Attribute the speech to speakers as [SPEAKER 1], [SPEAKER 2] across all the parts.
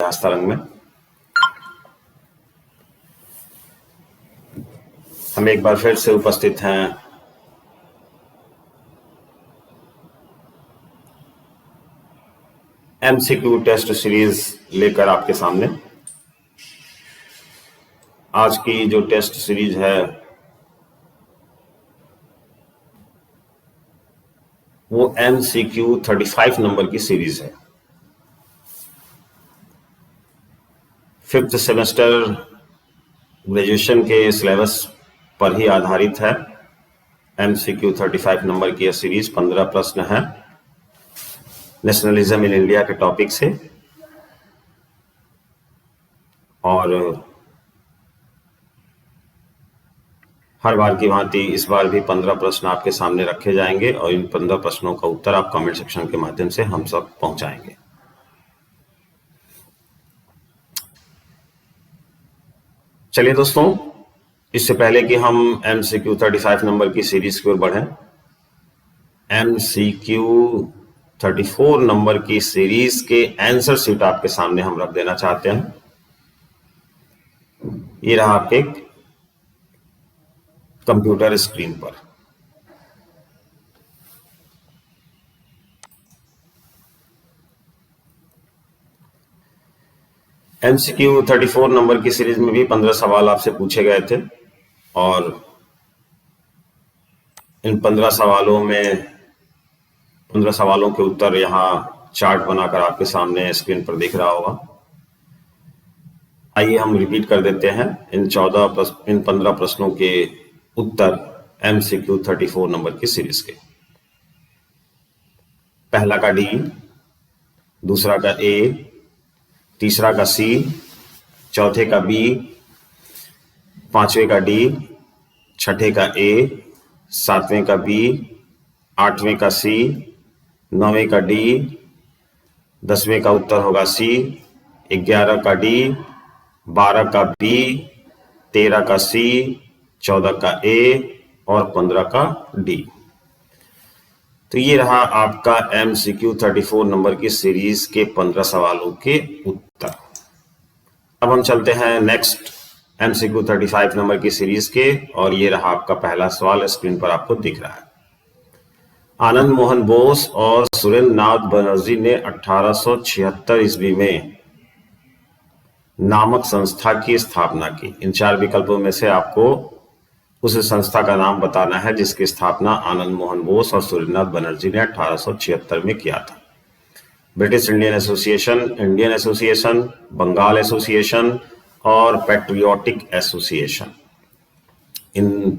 [SPEAKER 1] तरंग में हम एक बार फिर से उपस्थित हैं एमसीक्यू टेस्ट सीरीज लेकर आपके सामने। आज की जो टेस्ट सीरीज है वो एमसीक्यू 35 नंबर की सीरीज है। 5th सेमेस्टर ग्रेजुएशन के सिलेबस पर ही आधारित है। एमसीक्यू 35 नंबर की यह सीरीज 15 प्रश्न है नेशनलिज्म इन इंडिया के टॉपिक से, और हर बार की भांति इस बार भी 15 प्रश्न आपके सामने रखे जाएंगे और इन 15 प्रश्नों का उत्तर आप कमेंट सेक्शन के माध्यम से हम सब पहुंचाएंगे। चलिए दोस्तों, इससे पहले कि हम एमसीक्यू 35 नंबर की सीरीज की ओर बढ़ें, एमसीक्यू 34 नंबर की सीरीज के आंसर शीट आपके सामने हम रख देना चाहते हैं। ये रहा आपके कंप्यूटर स्क्रीन पर। एमसीक्यू 34 नंबर की सीरीज में भी 15 सवाल आपसे पूछे गए थे और इन 15 सवालों के उत्तर यहाँ चार्ट बनाकर आपके सामने स्क्रीन पर दिख रहा होगा। आइए हम रिपीट कर देते हैं इन 15 प्रश्नों के उत्तर एमसीक्यू 34 नंबर की सीरीज के। पहला का डी, दूसरा का ए, तीसरा का सी, चौथे का बी, पांचवें का डी, छठे का ए, सातवें का बी, आठवें का सी, नौवें का डी, 10वें का उत्तर होगा सी, 11 का डी, 12 का बी, 13 का सी, 14 का ए और 15 का डी। तो ये रहा आपका एमसीक्यू 34 नंबर की सीरीज के 15 सवालों के उत्तर। अब हम चलते हैं नेक्स्ट एमसीक्यू 35 नंबर की सीरीज के, और ये रहा आपका पहला सवाल स्क्रीन पर आपको दिख रहा है। आनंद मोहन बोस और सुरेंद्र नाथ बनर्जी ने 1876 ईस्वी में नामक संस्था की स्थापना की। इन 4 विकल्पों में से आपको उस संस्था का नाम बताना है जिसकी स्थापना आनंद मोहन बोस और सुरेंद्रनाथ बनर्जी ने 1876 में किया था। British Indian association, Indian association, Bengal association और पैट्रियोटिक एसोसिएशन। इन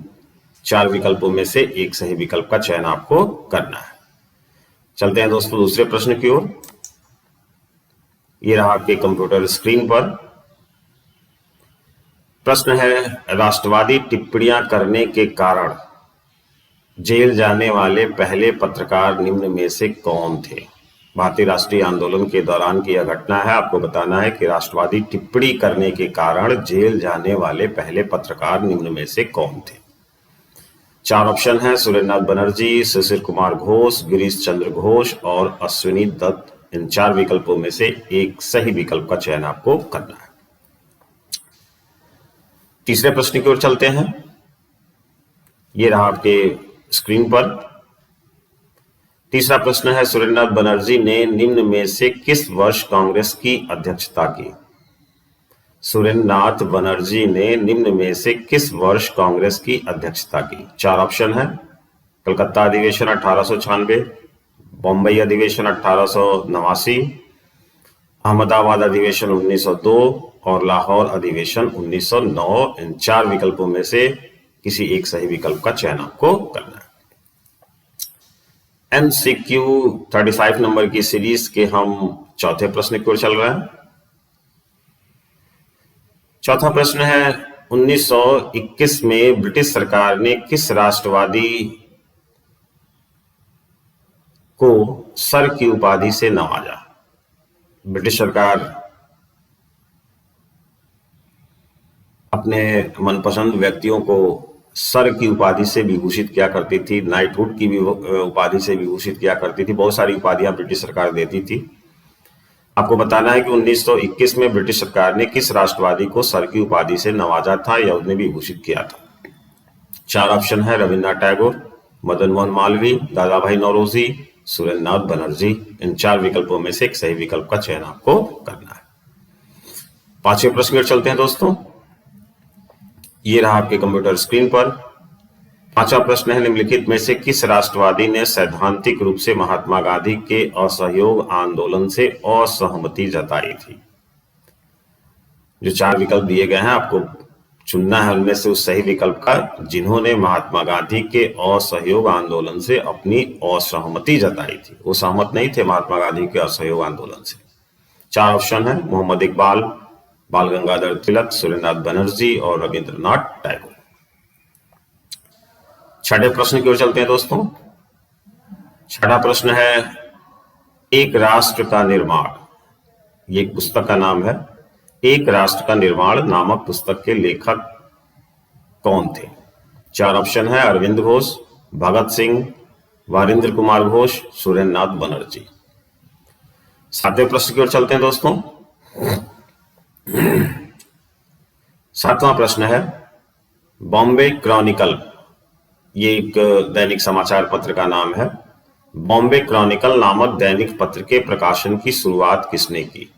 [SPEAKER 1] 4 विकल्पों में से एक सही विकल्प का चयन आपको करना है। चलते हैं दोस्तों दूसरे प्रश्न की ओर। ये रहा आपके कंप्यूटर स्क्रीन पर। प्रश्न है, राष्ट्रवादी टिप्पणियां करने के कारण जेल जाने वाले पहले पत्रकार निम्न में से कौन थे? भारतीय राष्ट्रीय आंदोलन के दौरान की यह घटना है। आपको बताना है कि राष्ट्रवादी टिप्पणी करने के कारण जेल जाने वाले पहले पत्रकार निम्न में से कौन थे? 4 ऑप्शन है, सुरेंद्रनाथ बनर्जी, शिशिर कुमार घोष, गिरीश चंद्र घोष और अश्विनी दत्त। इन 4 विकल्पों में से एक सही विकल्प का चयन आपको करना है। तीसरे प्रश्न की ओर चलते हैं। ये रहा आपके स्क्रीन पर। तीसरा प्रश्न है, सुरेंद्रनाथ बनर्जी ने निम्न में से किस वर्ष कांग्रेस की अध्यक्षता की? सुरेंद्रनाथ बनर्जी ने निम्न में से किस वर्ष कांग्रेस की अध्यक्षता की? 4 ऑप्शन है, कलकत्ता अधिवेशन 1896, बम्बई अधिवेशन 1889, अहमदाबाद अधिवेशन 1902 और लाहौर अधिवेशन 1909। इन 4 विकल्पों में से किसी एक सही विकल्प का चयन आपको करना है। एमसीक्यू 35 नंबर की सीरीज के हम चौथे प्रश्न की ओर चल रहे हैं। चौथा प्रश्न है, 1921 में ब्रिटिश सरकार ने किस राष्ट्रवादी को सर की उपाधि से नवाजा? ब्रिटिश सरकार अपने मनपसंद व्यक्तियों को सर की उपाधि से विभूषित किया करती थी, नाइटहुड की भी उपाधि से विभूषित किया करती थी। बहुत सारी उपाधियां ब्रिटिश सरकार देती थी। आपको बताना है कि 1921 में ब्रिटिश सरकार ने किस राष्ट्रवादी को सर की उपाधि से नवाजा था या उन्हें विभूषित किया था। 4 ऑप्शन है, रविन्द्रनाथ टैगोर, मदन मोहन मालवीय, दादा भाई नौरोजी, सुरेंद्रनाथ बनर्जी। इन 4 विकल्पों में से एक सही विकल्प का चयन आपको करना है। 5वें प्रश्न में चलते हैं दोस्तों। ये रहा आपके कंप्यूटर स्क्रीन पर। 5वां प्रश्न है, निम्नलिखित में से किस राष्ट्रवादी ने सैद्धांतिक रूप से महात्मा गांधी के असहयोग आंदोलन से असहमति जताई थी। जो 4 विकल्प दिए गए हैं आपको चुनना है उनमें से उस सही विकल्प का जिन्होंने महात्मा गांधी के असहयोग आंदोलन से अपनी असहमति जताई थी। वो सहमत नहीं थे महात्मा गांधी के असहयोग आंदोलन से। 4 ऑप्शन है, मोहम्मद इकबाल, बाल गंगाधर तिलक, सुरेंद्रनाथ बनर्जी और रविंद्रनाथ टैगोर। 6ठे प्रश्न की ओर चलते हैं दोस्तों। 6ठा प्रश्न है, एक राष्ट्र का निर्माण, ये एक पुस्तक का नाम है। एक राष्ट्र का निर्माण नामक पुस्तक के लेखक कौन थे। 4 ऑप्शन है, अरविंद घोष, भगत सिंह, वारिंद्र कुमार घोष, सुरेंद्रनाथ बनर्जी। 7वें प्रश्न की ओर चलते हैं दोस्तों। 7वां प्रश्न है, बॉम्बे क्रॉनिकल, ये एक दैनिक समाचार पत्र का नाम है। बॉम्बे क्रॉनिकल नामक दैनिक पत्र के प्रकाशन की शुरुआत किसने की।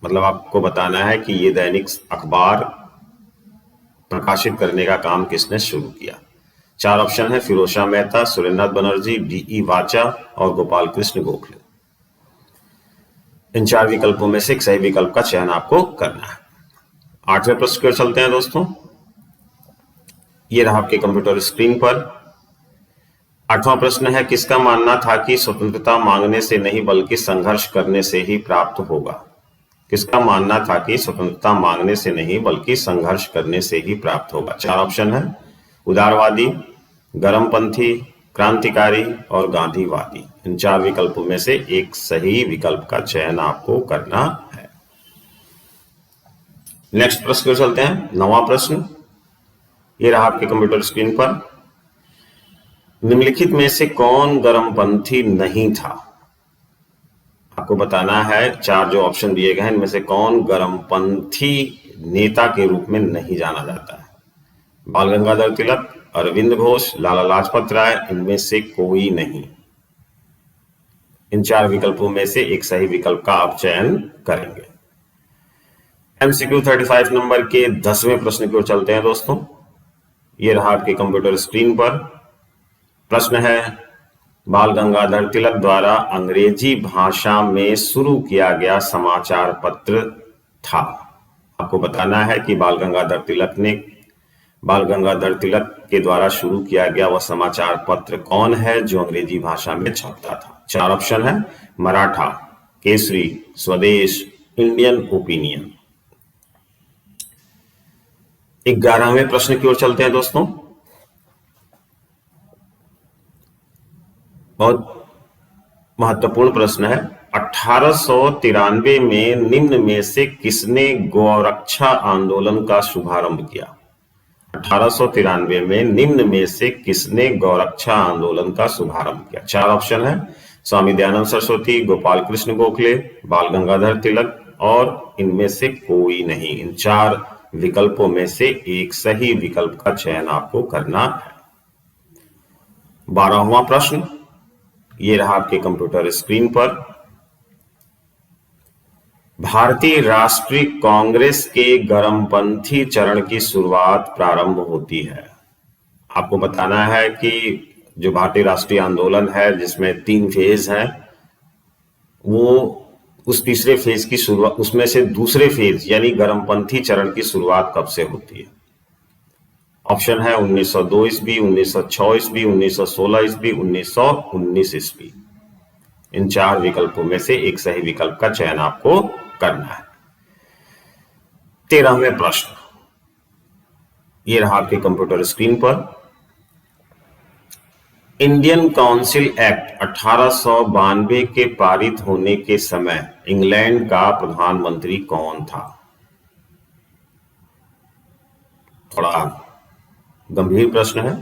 [SPEAKER 1] मतलब आपको बताना है कि ये दैनिक अखबार प्रकाशित करने का काम किसने शुरू किया। 4 ऑप्शन है, फिरोज शाह मेहता, सुरेंद्रनाथ बनर्जी, D.E. वाचा और गोपाल कृष्ण गोखले। इन 4 विकल्पों में से एक सही विकल्प का चयन आपको करना है। 8वें प्रश्न पर चलते हैं दोस्तों। ये रहा आपके कंप्यूटर स्क्रीन पर। 8वां प्रश्न है, किसका मानना था कि स्वतंत्रता मांगने से नहीं बल्कि संघर्ष करने से ही प्राप्त होगा। किसका मानना था कि स्वतंत्रता मांगने से नहीं बल्कि संघर्ष करने से ही प्राप्त होगा। 4 ऑप्शन है, उदारवादी, गरमपंथी, क्रांतिकारी और गांधीवादी। इन 4 विकल्पों में से एक सही विकल्प का चयन आपको करना है। नेक्स्ट प्रश्न पर चलते हैं। 9वां प्रश्न, ये रहा आपके कंप्यूटर स्क्रीन पर। निम्नलिखित में से कौन गरमपंथी नहीं था। आपको बताना है 4 जो ऑप्शन दिए गए हैं इनमें से कौन गरमपंथी नेता के रूप में नहीं जाना जाता है। बाल गंगाधर तिलक, अरविंद घोष, लाला लाजपत राय, इनमें से कोई नहीं। इन 4 विकल्पों में से एक सही विकल्प का आप चयन करेंगे। MCQ 35 नंबर के 10वें प्रश्न की ओर चलते हैं दोस्तों। ये रहा आपके कंप्यूटर स्क्रीन पर। प्रश्न है, बाल गंगाधर तिलक द्वारा अंग्रेजी भाषा में शुरू किया गया समाचार पत्र था। आपको बताना है कि बाल गंगाधर तिलक के द्वारा शुरू किया गया वह समाचार पत्र कौन है जो अंग्रेजी भाषा में छपता था। 4 ऑप्शन है, मराठा, केसरी, स्वदेश, इंडियन ओपिनियन। 11वें प्रश्न की ओर चलते हैं दोस्तों। बहुत महत्वपूर्ण प्रश्न है। 1893 में निम्न में से किसने गौरक्षा आंदोलन का शुभारंभ किया। 1893 में निम्न में से किसने गौरक्षा आंदोलन का शुभारंभ किया। 4 ऑप्शन है, स्वामी दयानंद सरस्वती, गोपाल कृष्ण गोखले, बाल गंगाधर तिलक और इनमें से कोई नहीं। इन 4 विकल्पों में से एक सही विकल्प का चयन आपको करना है। 12वां प्रश्न, ये रहा आपके कंप्यूटर स्क्रीन पर। भारतीय राष्ट्रीय कांग्रेस के गरमपंथी चरण की शुरुआत प्रारंभ होती है। आपको बताना है कि जो भारतीय राष्ट्रीय आंदोलन है जिसमें 3 फेज हैं, वो उस तीसरे फेज की शुरुआत, उसमें से दूसरे फेज यानी गरमपंथी चरण की शुरुआत कब से होती है। ऑप्शन है 1902 ईस्वी, 1906 ईस्वी, 1916 ईस्वी, 1919 ईस्वी। इन 4 विकल्पों में से एक सही विकल्प का चयन आपको करना है। 13वें प्रश्न, ये रहा आपके कंप्यूटर स्क्रीन पर। इंडियन काउंसिल एक्ट 1892 के पारित होने के समय इंग्लैंड का प्रधानमंत्री कौन था। थोड़ा गंभीर प्रश्न है।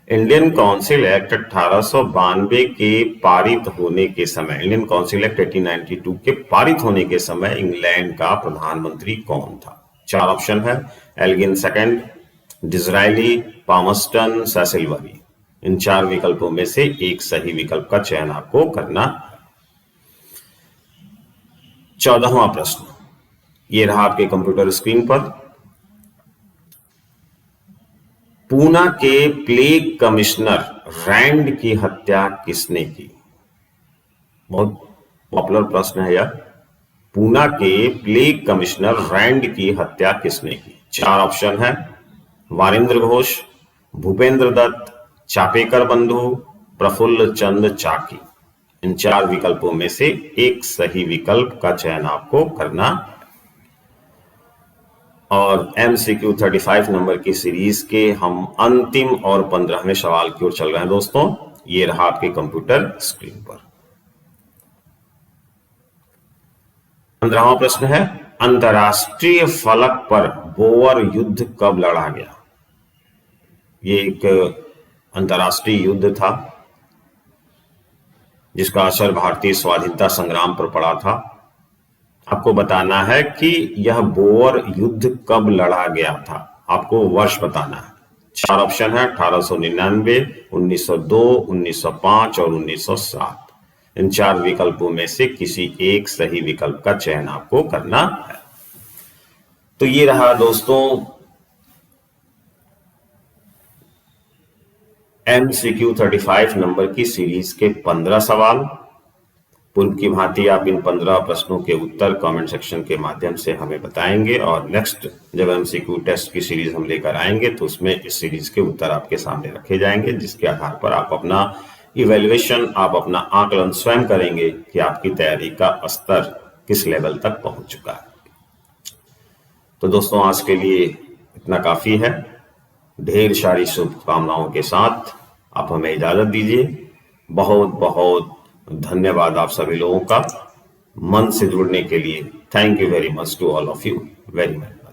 [SPEAKER 1] इंडियन काउंसिल एक्ट 1892 के पारित होने के समय, इंडियन काउंसिल एक्ट 1892 के पारित होने के समय इंग्लैंड का प्रधानमंत्री कौन था? 4 ऑप्शन है, Elgin second, Disraeli, Palmerston, Cecil-worry. इन 4 विकल्पों में से एक सही विकल्प का चयन आपको करना। 14वां प्रश्न ये रहा आपके कंप्यूटर स्क्रीन पर। पूना के प्लेग कमिश्नर रैंड की हत्या किसने की? बहुत पॉपुलर प्रश्न है यह। पूना के प्लेग कमिश्नर रैंड की हत्या किसने की? 4 ऑप्शन है, वारिंद्र घोष, भूपेंद्र दत्त, चापेकर बंधु, प्रफुल्ल चंद चाकी। इन 4 विकल्पों में से एक सही विकल्प का चयन आपको करना। और MCQ 35 नंबर की सीरीज के हम अंतिम और 15वें सवाल की ओर चल रहे हैं दोस्तों। ये रहा आपके कंप्यूटर स्क्रीन पर। 15वां प्रश्न है, अंतरराष्ट्रीय फलक पर बोअर युद्ध कब लड़ा गया? ये एक अंतरराष्ट्रीय युद्ध था जिसका असर भारतीय स्वाधीनता संग्राम पर पड़ा था। आपको बताना है कि यह बोअर युद्ध कब लड़ा गया था, आपको वर्ष बताना है। 4 ऑप्शन है, 1899, 1902, 1905 और 1907। इन 4 विकल्पों में से किसी एक सही विकल्प का चयन आपको करना है। तो ये रहा दोस्तों MCQ 35 नंबर की सीरीज के 15 सवाल। पूर्व की भांति आप इन 15 प्रश्नों के उत्तर कमेंट सेक्शन के माध्यम से हमें बताएंगे और नेक्स्ट जब MCQ टेस्ट की सीरीज हम लेकर आएंगे तो उसमें इस सीरीज के उत्तर आपके सामने रखे जाएंगे, जिसके आधार पर आप अपना इवैल्यूएशन, आप अपना आकलन स्वयं करेंगे कि आपकी तैयारी का स्तर किस लेवल तक पहुंच चुका है। तो दोस्तों आज के लिए इतना काफी है। ढेर सारी शुभकामनाओं के साथ आप हमें इजाजत दीजिए। बहुत बहुत धन्यवाद आप सभी लोगों का मन से जुड़ने के लिए। Thank you very much to all of you very much.